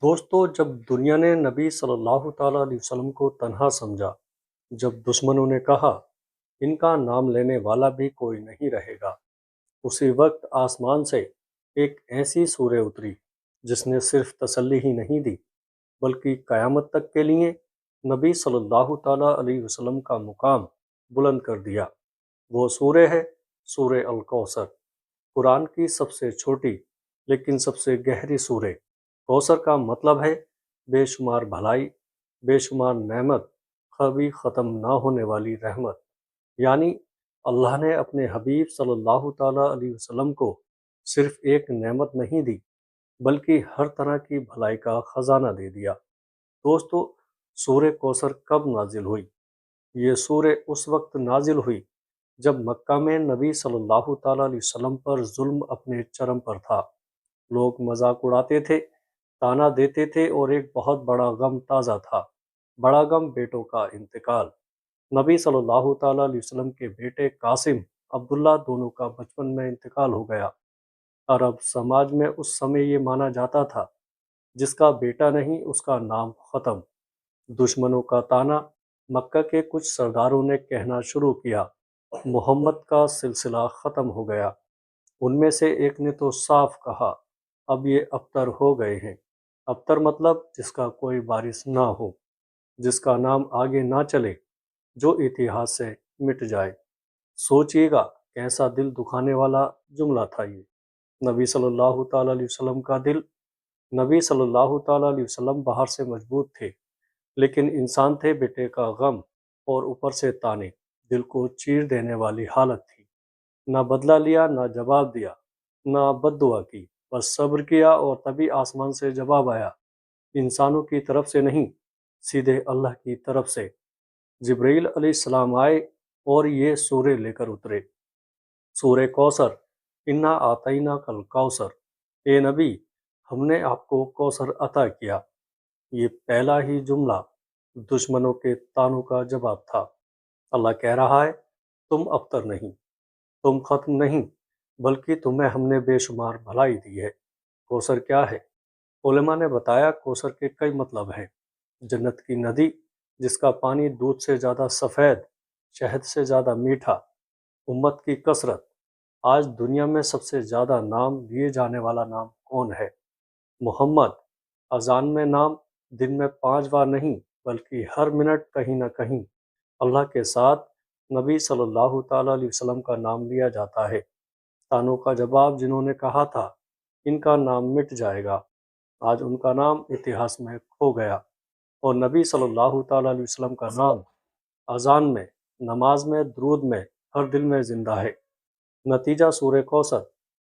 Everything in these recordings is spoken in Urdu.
دوستو، جب دنیا نے نبی صلی اللہ تعالیٰ علیہ وسلم کو تنہا سمجھا، جب دشمنوں نے کہا ان کا نام لینے والا بھی کوئی نہیں رہے گا، اسی وقت آسمان سے ایک ایسی سورہ اتری جس نے صرف تسلی ہی نہیں دی بلکہ قیامت تک کے لیے نبی صلی اللہ تعالیٰ علیہ وسلم کا مقام بلند کر دیا۔ وہ سورہ ہے سورہ الکوثر، قرآن کی سب سے چھوٹی لیکن سب سے گہری سورہ۔ کوثر کا مطلب ہے بے شمار بھلائی، بے شمار نعمت، کبھی ختم نہ ہونے والی رحمت۔ یعنی اللہ نے اپنے حبیب صلی اللہ تعالیٰ علیہ وسلم کو صرف ایک نعمت نہیں دی بلکہ ہر طرح کی بھلائی کا خزانہ دے دیا۔ دوستو، سورہ کوثر کب نازل ہوئی؟ یہ سورہ اس وقت نازل ہوئی جب مکہ میں نبی صلی اللہ تعالیٰ علیہ وسلم پر ظلم اپنے چرم پر تھا۔ لوگ مذاق اڑاتے تھے، تانا دیتے تھے اور ایک بہت بڑا غم تازہ تھا۔ بڑا غم بیٹوں کا انتقال۔ نبی صلی اللہ تعالیٰ علیہ وسلم کے بیٹے قاسم، عبداللہ دونوں کا بچپن میں انتقال ہو گیا۔ عرب سماج میں اس سمے یہ مانا جاتا تھا جس کا بیٹا نہیں اس کا نام ختم۔ دشمنوں کا تانا۔ مکہ کے کچھ سرداروں نے کہنا شروع کیا محمد کا سلسلہ ختم ہو گیا۔ ان میں سے ایک نے تو صاف کہا اب یہ ابتر ہو گئے ہیں۔ ابتر مطلب جس کا کوئی وارث نہ ہو، جس کا نام آگے نہ چلے، جو اتہاس سے مٹ جائے۔ سوچئے گا کیسا دل دکھانے والا جملہ تھا یہ۔ نبی صلی اللہ تعالیٰ علیہ وسلم کا دل۔ نبی صلی اللہ تعالیٰ علیہ وسلم باہر سے مضبوط تھے لیکن انسان تھے، بیٹے کا غم اور اوپر سے تانے، دل کو چیر دینے والی حالت تھی۔ نہ بدلہ لیا، نہ جواب دیا، نہ بد دعا کی، بس صبر کیا اور تبھی آسمان سے جواب آیا۔ انسانوں کی طرف سے نہیں، سیدھے اللہ کی طرف سے۔ جبرائیل علیہ السلام آئے اور یہ سورہ لے کر اترے۔ سورہ کوثر، انا اعطیناک الکوثر۔ اے نبی، ہم نے آپ کو کوثر عطا کیا۔ یہ پہلا ہی جملہ دشمنوں کے طعنوں کا جواب تھا۔ اللہ کہہ رہا ہے تم ابتر نہیں، تم ختم نہیں، بلکہ تمہیں ہم نے بے شمار بھلائی دی ہے۔ کوثر کیا ہے؟ علماء نے بتایا کوثر کے کئی مطلب ہیں۔ جنت کی ندی جس کا پانی دودھ سے زیادہ سفید، شہد سے زیادہ میٹھا۔ امت کی کثرت۔ آج دنیا میں سب سے زیادہ نام لیے جانے والا نام کون ہے؟ محمد۔ اذان میں نام دن میں 5 بار نہیں بلکہ ہر منٹ کہیں نہ کہیں اللہ کے ساتھ نبی صلی اللہ تعالیٰ علیہ وسلم کا نام لیا جاتا ہے۔ طعنوں کا جواب جنہوں نے کہا تھا ان کا نام مٹ جائے گا، آج ان کا نام اتہاس میں کھو گیا، اور نبی صلی اللہ تعالیٰ علیہ وسلم کا نام اذان میں، نماز میں، درود میں، ہر دل میں زندہ ہے۔ نتیجہ سورہ کوثر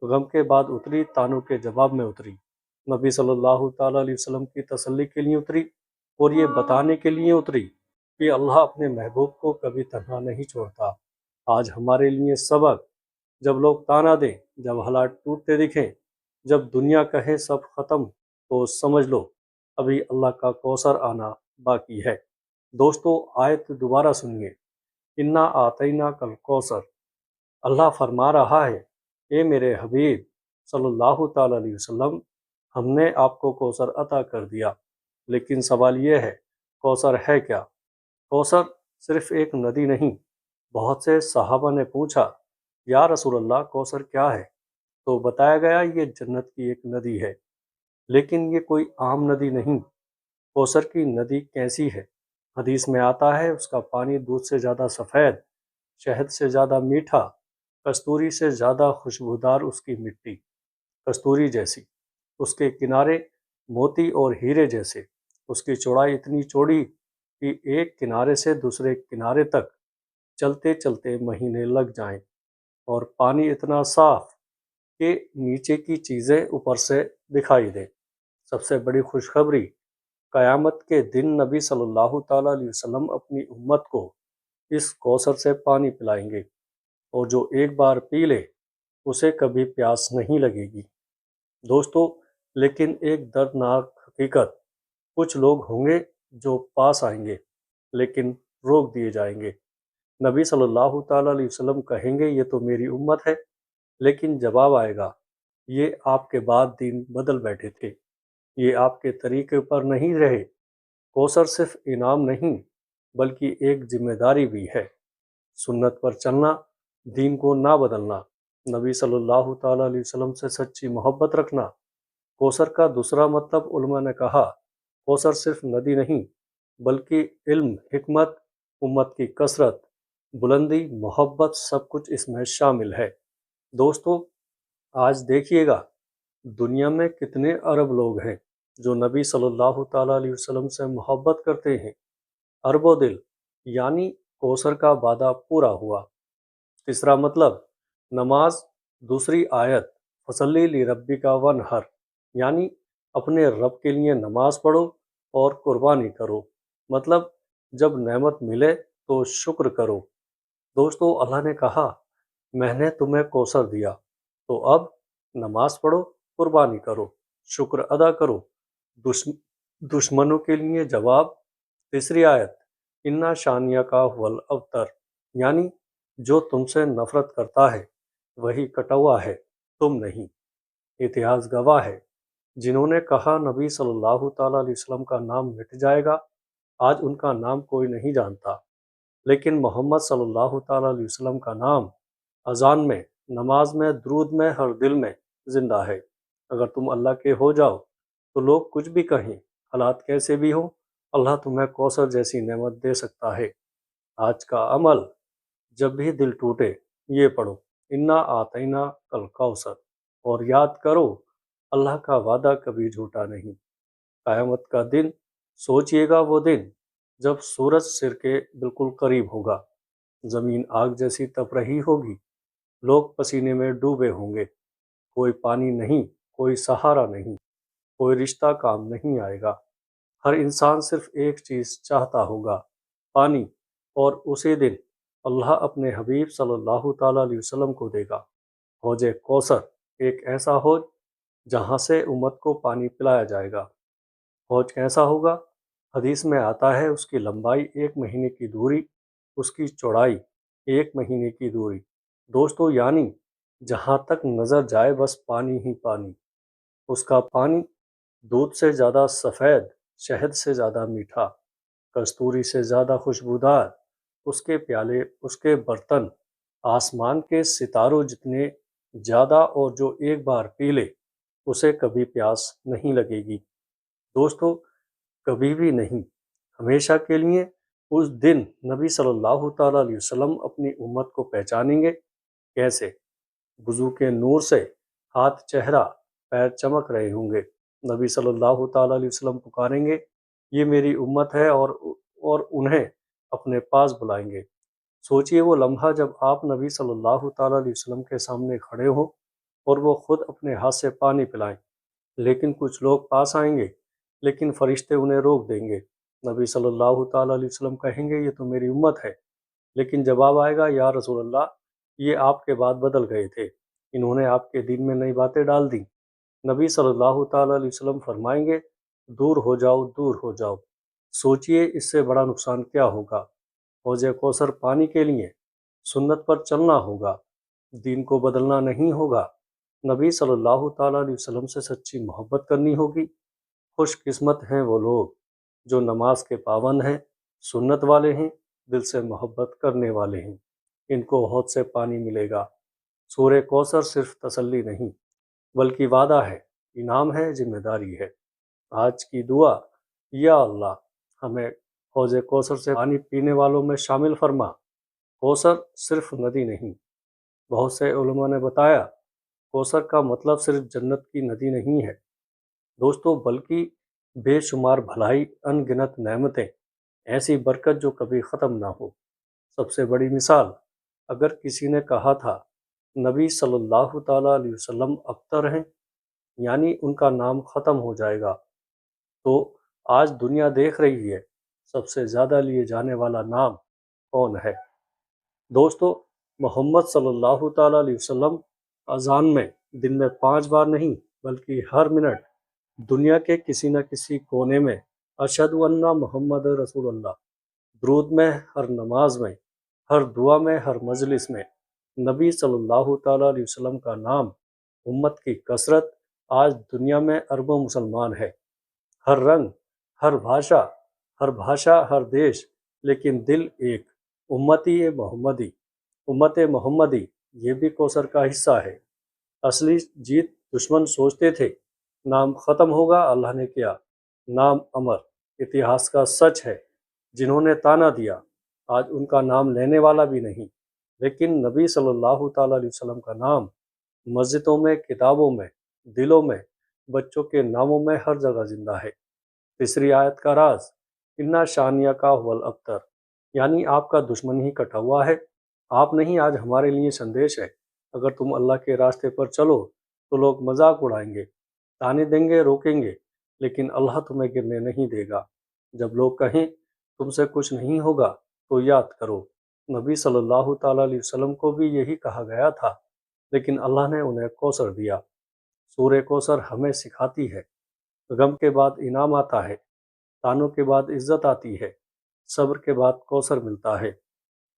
غم کے بعد اتری، طعنوں کے جواب میں اتری، نبی صلی اللہ تعالیٰ علیہ وسلم کی تسلی کے لیے اتری، اور یہ بتانے کے لیے اتری کہ اللہ اپنے محبوب کو کبھی تنہا نہیں چھوڑتا۔ آج ہمارے لیے سبق، جب لوگ تانا دیں، جب حالات ٹوٹتے دکھیں، جب دنیا کہے سب ختم، تو سمجھ لو ابھی اللہ کا کوثر آنا باقی ہے۔ دوستو، آیت دوبارہ سنیے، انا اعطیناک الکوثر۔ اللہ فرما رہا ہے اے میرے حبیب صلی اللہ تعالیٰ علیہ وسلم، ہم نے آپ کو کوثر عطا کر دیا۔ لیکن سوال یہ ہے کوثر ہے کیا؟ کوثر صرف ایک ندی نہیں۔ بہت سے صحابہ نے پوچھا یا رسول اللہ کوثر کیا ہے؟ تو بتایا گیا یہ جنت کی ایک ندی ہے، لیکن یہ کوئی عام ندی نہیں۔ کوثر کی ندی کیسی ہے؟ حدیث میں آتا ہے اس کا پانی دودھ سے زیادہ سفید، شہد سے زیادہ میٹھا، کستوری سے زیادہ خوشبودار اس کی مٹی، کستوری جیسی، اس کے کنارے موتی اور ہیرے جیسے، اس کی چوڑائی اتنی چوڑی کہ ایک کنارے سے دوسرے کنارے تک چلتے چلتے مہینے لگ جائیں، اور پانی اتنا صاف کہ نیچے کی چیزیں اوپر سے دکھائی دیں۔ سب سے بڑی خوشخبری، قیامت کے دن نبی صلی اللہ تعالیٰ علیہ وسلم اپنی امت کو اس کوثر سے پانی پلائیں گے، اور جو ایک بار پی لے اسے کبھی پیاس نہیں لگے گی۔ دوستو، لیکن ایک دردناک حقیقت، کچھ لوگ ہوں گے جو پاس آئیں گے لیکن روک دیے جائیں گے۔ نبی صلی اللہ تعالیٰ علیہ وسلم کہیں گے یہ تو میری امت ہے، لیکن جواب آئے گا یہ آپ کے بعد دین بدل بیٹھے تھے، یہ آپ کے طریقے پر نہیں رہے۔ کوثر صرف انعام نہیں بلکہ ایک ذمہ داری بھی ہے، سنت پر چلنا، دین کو نہ بدلنا، نبی صلی اللہ تعالیٰ علیہ وسلم سے سچی محبت رکھنا۔ کوثر کا دوسرا مطلب علماء نے کہا، کوثر صرف ندی نہیں بلکہ علم، حکمت، امت کی کثرت، بلندی، محبت، سب کچھ اس میں شامل ہے۔ دوستو، آج دیکھیے گا دنیا میں کتنے ارب لوگ ہیں جو نبی صلی اللہ تعالیٰ علیہ وسلم سے محبت کرتے ہیں۔ ارب و دل، یعنی کوثر کا وعدہ پورا ہوا۔ تیسرا مطلب نماز، دوسری آیت فصلی لربک وانحر، یعنی اپنے رب کے لیے نماز پڑھو اور قربانی کرو، مطلب جب نعمت ملے تو شکر کرو۔ دوستو، اللہ نے کہا میں نے تمہیں کوثر دیا تو اب نماز پڑھو، قربانی کرو، شکر ادا کرو۔ دشمنوں کے لیے جواب، تیسری آیت انا شانیہ کا الابتر، یعنی جو تم سے نفرت کرتا ہے وہی کٹا ہوا ہے، تم نہیں۔ اتہاس گواہ ہے، جنہوں نے کہا نبی صلی اللہ تعالیٰ علیہ وسلم کا نام مٹ جائے گا، آج ان کا نام کوئی نہیں جانتا، لیکن محمد صلی اللہ تعالیٰ علیہ وسلم کا نام اذان میں، نماز میں، درود میں، ہر دل میں زندہ ہے۔ اگر تم اللہ کے ہو جاؤ تو لوگ کچھ بھی کہیں، حالات کیسے بھی ہوں، اللہ تمہیں کوثر جیسی نعمت دے سکتا ہے۔ آج کا عمل، جب بھی دل ٹوٹے یہ پڑھو، انا آتینا کل کوثر، اور یاد کرو اللہ کا وعدہ کبھی جھوٹا نہیں۔ قیامت کا دن، سوچئے گا وہ دن جب سورج سر کے بالکل قریب ہوگا، زمین آگ جیسی تپ رہی ہوگی، لوگ پسینے میں ڈوبے ہوں گے، کوئی پانی نہیں، کوئی سہارا نہیں، کوئی رشتہ کام نہیں آئے گا۔ ہر انسان صرف ایک چیز چاہتا ہوگا، پانی، اور اسی دن اللہ اپنے حبیب صلی اللہ تعالیٰ علیہ وسلم کو دے گا حوض کوثر، ایک ایسا حوض جہاں سے امت کو پانی پلایا جائے گا۔ حوض کیسا ہوگا؟ حدیث میں آتا ہے اس کی لمبائی 1 مہینے کی دوری، اس کی چوڑائی 1 مہینے کی دوری۔ دوستو، یعنی جہاں تک نظر جائے بس پانی ہی پانی۔ اس کا پانی دودھ سے زیادہ سفید، شہد سے زیادہ میٹھا، کستوری سے زیادہ خوشبودار، اس کے پیالے، اس کے برتن آسمان کے ستاروں جتنے زیادہ، اور جو ایک بار پی لے اسے کبھی پیاس نہیں لگے گی۔ دوستو، کبھی بھی نہیں، ہمیشہ کے لیے۔ اس دن نبی صلی اللہ تعالیٰ علیہ وسلم اپنی امت کو پہچانیں گے۔ کیسے؟ وضو کے نور سے ہاتھ، چہرہ، پیر چمک رہے ہوں گے۔ نبی صلی اللہ تعالیٰ علیہ وسلم پکاریں گے، یہ میری امت ہے، اور انہیں اپنے پاس بلائیں گے۔ سوچئے وہ لمحہ جب آپ نبی صلی اللہ تعالیٰ علیہ وسلم کے سامنے کھڑے ہوں اور وہ خود اپنے ہاتھ سے پانی پلائیں، لیکن کچھ لوگ پاس آئیں گے لیکن فرشتے انہیں روک دیں گے۔ نبی صلی اللہ تعالیٰ علیہ وسلم کہیں گے یہ تو میری امت ہے، لیکن جواب آئے گا، یا رسول اللہ، یہ آپ کے بعد بدل گئے تھے، انہوں نے آپ کے دین میں نئی باتیں ڈال دیں۔ نبی صلی اللہ تعالیٰ علیہ وسلم فرمائیں گے، دور ہو جاؤ، دور ہو جاؤ۔ سوچئے اس سے بڑا نقصان کیا ہوگا؟ حوض کوثر پانی کے لیے سنت پر چلنا ہوگا، دین کو بدلنا نہیں ہوگا، نبی صلی اللہ تعالیٰ علیہ وسلم سے سچی محبت کرنی ہوگی۔ خوش قسمت ہیں وہ لوگ جو نماز کے پابند ہیں، سنت والے ہیں، دل سے محبت کرنے والے ہیں، ان کو حوض سے پانی ملے گا۔ سورہ کوثر صرف تسلی نہیں بلکہ وعدہ ہے، انعام ہے، ذمہ داری ہے۔ آج کی دعا، یا اللہ ہمیں حوض کوثر سے پانی پینے والوں میں شامل فرما۔ کوثر صرف ندی نہیں، بہت سے علماء نے بتایا کوثر کا مطلب صرف جنت کی ندی نہیں ہے دوستو، بلکہ بے شمار بھلائی، ان گنت نعمتیں، ایسی برکت جو کبھی ختم نہ ہو۔ سب سے بڑی مثال، اگر کسی نے کہا تھا نبی صلی اللہ تعالیٰ علیہ وسلم ابتر ہیں، یعنی ان کا نام ختم ہو جائے گا، تو آج دنیا دیکھ رہی ہے سب سے زیادہ لیے جانے والا نام کون ہے۔ دوستو، محمد صلی اللہ تعالیٰ علیہ وسلم اذان میں دن میں 5 بار نہیں بلکہ ہر منٹ دنیا کے کسی نہ کسی کونے میں اشہد ان محمد رسول اللہ، درود میں، ہر نماز میں، ہر دعا میں، ہر مجلس میں نبی صلی اللہ تعالیٰ علیہ وسلم کا نام، امت کی کثرت۔ آج دنیا میں اربوں مسلمان ہے ہر رنگ، ہر بھاشا، ہر دیش، لیکن دل ایک، امت محمدی، یہ بھی کوثر کا حصہ ہے۔ اصلی جیت دشمن سوچتے تھے نام ختم ہوگا، اللہ نے کیا، نام امر، اتہاس کا سچ ہے۔ جنہوں نے تانا دیا آج ان کا نام لینے والا بھی نہیں، لیکن نبی صلی اللہ تعالیٰ علیہ وسلم کا نام مسجدوں میں، کتابوں میں، دلوں میں، بچوں کے ناموں میں، ہر جگہ زندہ ہے۔ تیسری آیت کا راز، انا شانیہ کا هو الابتر، یعنی آپ کا دشمن ہی کٹا ہوا ہے، آپ نہیں آج ہمارے لیے سندیش ہے۔ اگر تم اللہ کے راستے پر چلو تو لوگ مذاق اڑائیں گے، تانے دیں گے، روکیں گے، لیکن اللہ تمہیں گرنے نہیں دے گا۔ جب لوگ کہیں تم سے کچھ نہیں ہوگا تو یاد کرو نبی صلی اللہ تعالیٰ علیہ وسلم کو بھی یہی کہا گیا تھا، لیکن اللہ نے انہیں کوثر دیا۔ سورہ کوثر ہمیں سکھاتی ہے غم کے بعد انعام آتا ہے، تانوں کے بعد عزت آتی ہے، صبر کے بعد کوثر ملتا ہے۔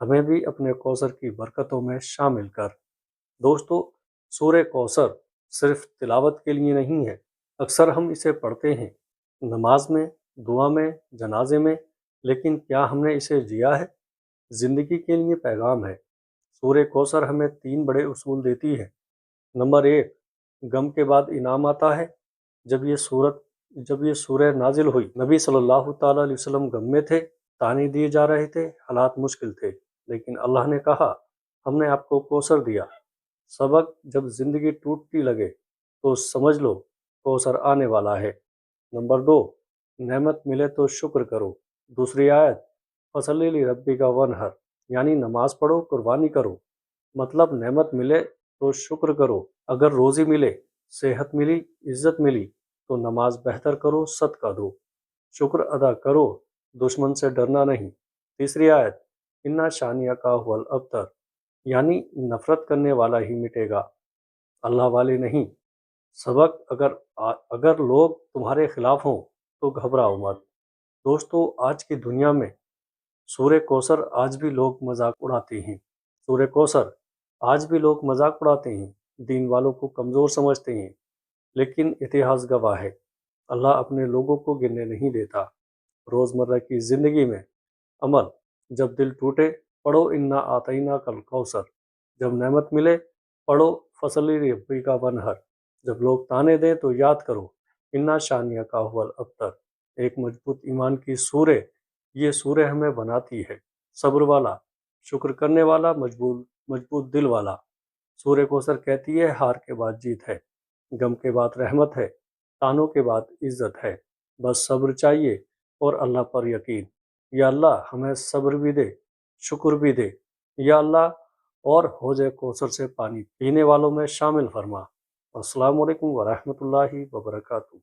ہمیں بھی اپنے کوثر کی برکتوں میں شامل کر۔ دوستو، سورہ کوثر صرف تلاوت کے لیے نہیں ہے، اکثر ہم اسے پڑھتے ہیں نماز میں، دعا میں، جنازے میں، لیکن کیا ہم نے اسے جیا ہے؟ زندگی کے لیے پیغام ہے۔ سورہ کوثر ہمیں 3 بڑے اصول دیتی ہے۔ نمبر 1، غم کے بعد انعام آتا ہے۔ جب یہ سورہ نازل ہوئی، نبی صلی اللہ تعالیٰ علیہ وسلم غم میں تھے، تانے دیے جا رہے تھے، حالات مشکل تھے، لیکن اللہ نے کہا ہم نے آپ کو کوثر دیا۔ سبق، جب زندگی ٹوٹتی لگے تو سمجھ لو کوثر آنے والا ہے۔ نمبر 2، نعمت ملے تو شکر کرو۔ دوسری آیت، فصلی لربک وانحر، یعنی نماز پڑھو، قربانی کرو۔ مطلب نعمت ملے تو شکر کرو، اگر روزی ملے، صحت ملی، عزت ملی تو نماز بہتر کرو، صدقہ دو، شکر ادا کرو، دشمن سے ڈرنا نہیں۔ تیسری آیت، انا شانیہ کا هو الابتر، یعنی نفرت کرنے والا ہی مٹے گا، اللہ والے نہیں۔ سبق، اگر لوگ تمہارے خلاف ہوں تو گھبراؤ مت۔ دوستو، آج کی دنیا میں سورہ کوثر آج بھی لوگ مذاق اڑاتے ہیں، سورہ کوثر آج بھی لوگ مذاق اڑاتے ہیں، دین والوں کو کمزور سمجھتے ہیں، لیکن اتہاس گواہ ہے اللہ اپنے لوگوں کو گرنے نہیں دیتا۔ روزمرہ کی زندگی میں عمل، جب دل ٹوٹے پڑھو انا اعطیناک الکوثر، جب نعمت ملے پڑھو فصلی لربک وانحر، جب لوگ تانے دیں تو یاد کرو انا شانیہ کا هو الابتر۔ ایک مضبوط ایمان کی سورہ، یہ سورہ ہمیں بناتی ہے صبر والا، شکر کرنے والا، مضبوط دل والا۔ سورہ کوثر کہتی ہے ہار کے بعد جیت ہے، غم کے بعد رحمت ہے، تانوں کے بعد عزت ہے، بس صبر چاہیے اور اللہ پر یقین۔ یا اللہ ہمیں صبر بھی دے، شکر بھی دے، یا اللہ، اور حوض کوثر سے پانی پینے والوں میں شامل فرما۔ السلام علیکم ورحمۃ اللہ وبرکاتہ۔